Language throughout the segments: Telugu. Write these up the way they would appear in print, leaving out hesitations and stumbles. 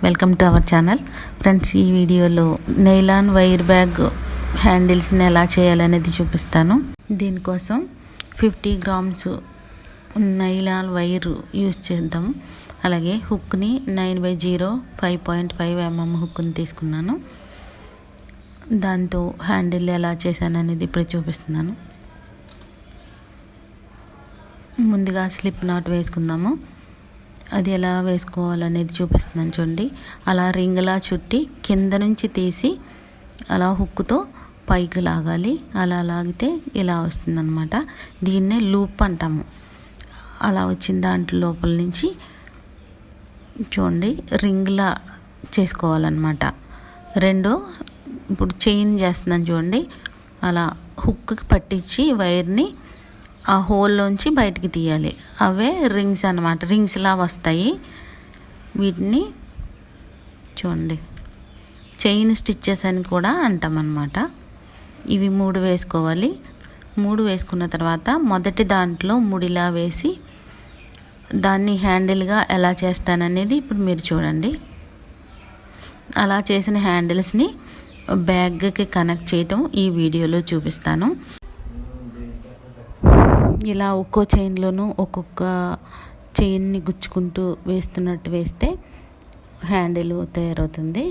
Welcome to our channel friends. ఈ వీడియోలో నైలాన్ వైర్ బ్యాగ్ హ్యాండిల్స్ని ఎలా చేయాలనేది చూపిస్తాను. దీనికోసం 50 గ్రామ్స్ నైలాన్ వైర్ యూజ్ చేద్దాం. అలాగే హుక్ని 9/0 5.5 mm హుక్ని తీసుకున్నాను. దాంతో హ్యాండిల్ ఎలా చేశాననేది ఇప్పుడు చూపిస్తున్నాను. ముందుగా స్లిప్ నాట్ వేసుకుందాము. అది ఎలా వేసుకోవాలనేది చూపిస్తున్నాను చూడండి. అలా రింగ్లా చుట్టి కింద నుంచి తీసి అలా హుక్తో పైకి లాగాలి. అలా లాగితే ఇలా వస్తుందన్నమాట. దీన్నే లూప్ అంటాము. అలా వచ్చిన దాంట్లో లోపల నుంచి చూడండి రింగ్లా చేసుకోవాలన్నమాట. ఇప్పుడు చైన్ చేస్తున్నాను చూడండి. అలా హుక్కి పట్టించి వైర్ని ఆ హోల్లోంచి బయటికి తీయాలి. అవే రింగ్స్ అన్నమాట. రింగ్స్లా వస్తాయి. వీటిని చూడండి చైన్ స్టిచ్చెస్ అని కూడా అంటామన్నమాట. ఇవి 3 వేసుకోవాలి. 3 వేసుకున్న తర్వాత మొదటి దాంట్లో ముడిలా వేసి దాన్ని హ్యాండిల్గా ఎలా చేస్తాననేది ఇప్పుడు మీరు చూడండి. అలా చేసిన హ్యాండిల్స్ని బ్యాగ్కి కనెక్ట్ చేయటం ఈ వీడియోలో చూపిస్తాను. ఇలా ఒక్కో చైన్లోనూ ఒక్కొక్క చైన్ని గుచ్చుకుంటూ వేస్తున్నట్టు వేస్తే హ్యాండిల్ తయారవుతుంది.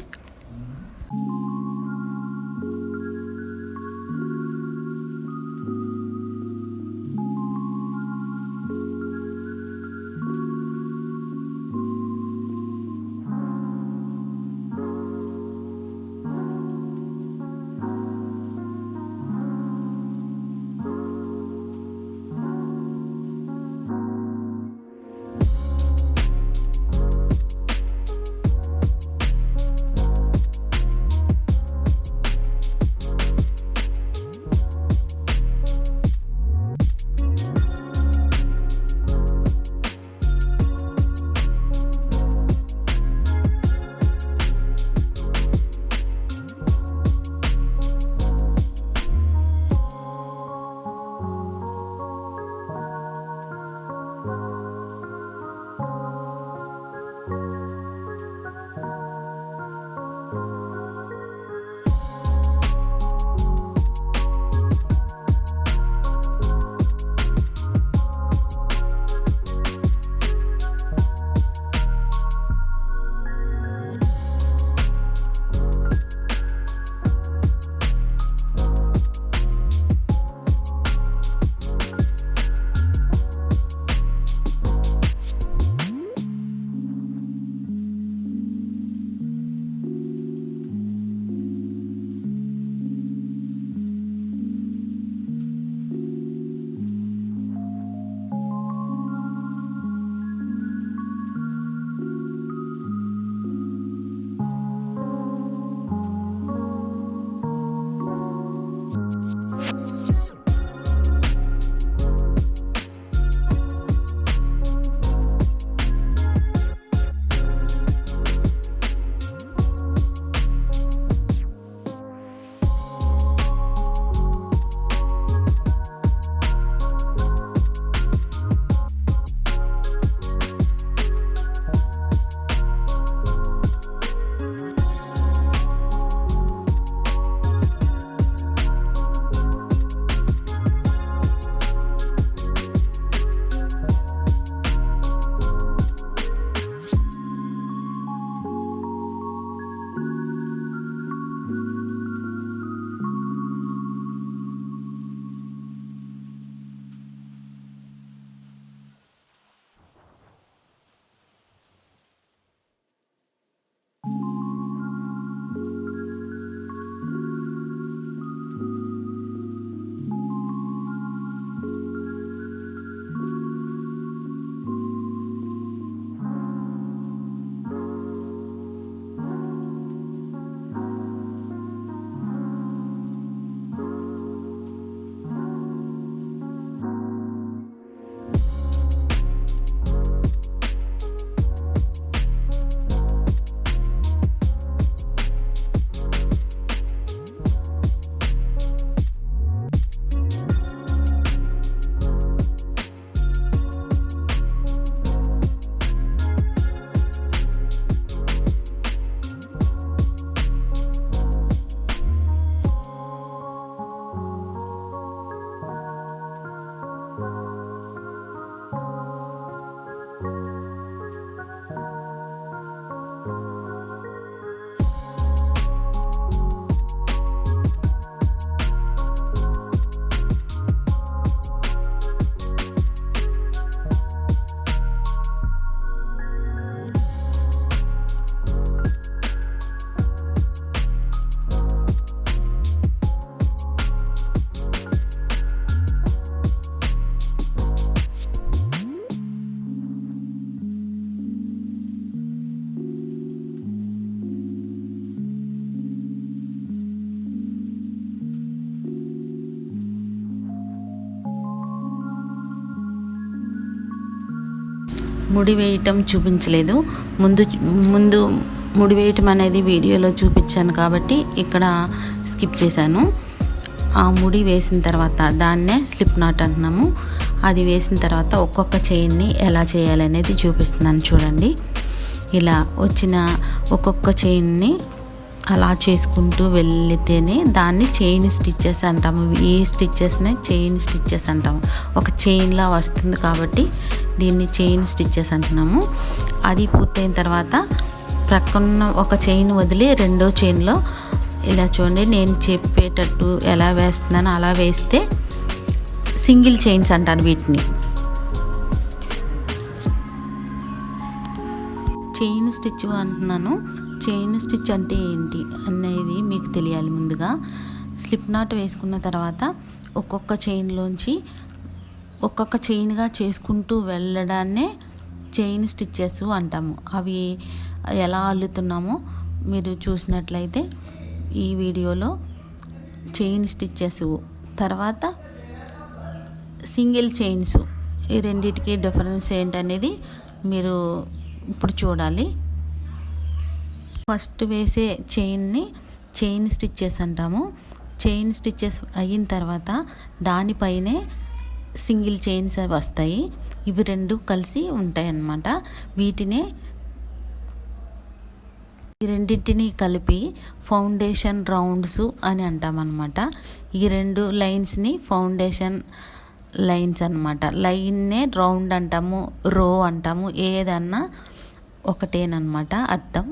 ముడి వేయటం చూపించలేదు, ముందు ముడి వేయటం అనేది వీడియోలో చూపించాను కాబట్టి ఇక్కడ స్కిప్ చేశాను. ఆ ముడి వేసిన తర్వాత దాన్నే స్లిప్ నాట్ అంటున్నాము. అది వేసిన తర్వాత ఒక్కొక్క చైన్ని ఎలా చేయాలనేది చూపిస్తున్నాను చూడండి. ఇలా వచ్చిన ఒక్కొక్క చైన్ని అలా చేసుకుంటూ వెళితేనే దాన్ని చైన్ స్టిచ్చెస్ అంటాము. ఈ స్టిచ్చెస్నే చైన్ స్టిచ్చెస్ అంటాము. ఒక చైన్లా వస్తుంది కాబట్టి దీన్ని చైన్ స్టిచ్చెస్ అంటున్నాము. అది పూర్తయిన తర్వాత ప్రక్కన ఒక చైన్ వదిలి రెండో చైన్లో ఇలా చూడండి, నేను చెప్పేటట్టు ఎలా వేస్తున్నానో అలా వేస్తే సింగిల్ చైన్స్ అంటారు వీటిని. చైన్ స్టిచ్ అంటున్నాను. చైన్ స్టిచ్ అంటే ఏంటి అనేది మీకు తెలియాలి. ముందుగా స్లిప్ నాట్ వేసుకున్న తర్వాత ఒక్కొక్క చైన్లోంచి ఒక్కొక్క చైన్గా చేసుకుంటూ వెళ్ళడాన్నే చైన్ స్టిచ్చెస్ అంటాము. అవి ఎలా అల్లుతున్నామో మీరు చూసినట్లయితే ఈ వీడియోలో చైన్ స్టిచ్చెస్, తర్వాత సింగిల్ చైన్స్, ఈ రెండింటికి డిఫరెన్స్ ఏంటనేది మీరు ఇప్పుడు చూడాలి. ఫస్ట్ వేసే చైన్ని చైన్ స్టిచ్చెస్ అంటాము. చైన్ స్టిచ్చెస్ అయిన తర్వాత దానిపైనే సింగిల్ చైన్స్ వస్తాయి. ఇవి రెండు కలిసి ఉంటాయి అన్నమాట. వీటినే ఈ రెండింటిని కలిపి ఫౌండేషన్ రౌండ్స్ అని అంటామన్నమాట. ఈ రెండు లైన్స్ని ఫౌండేషన్ లైన్స్ అన్నమాట. లైన్నే రౌండ్ అంటాము, రో అంటాము, ఏదన్నా ఒకటేనమాట అర్థం.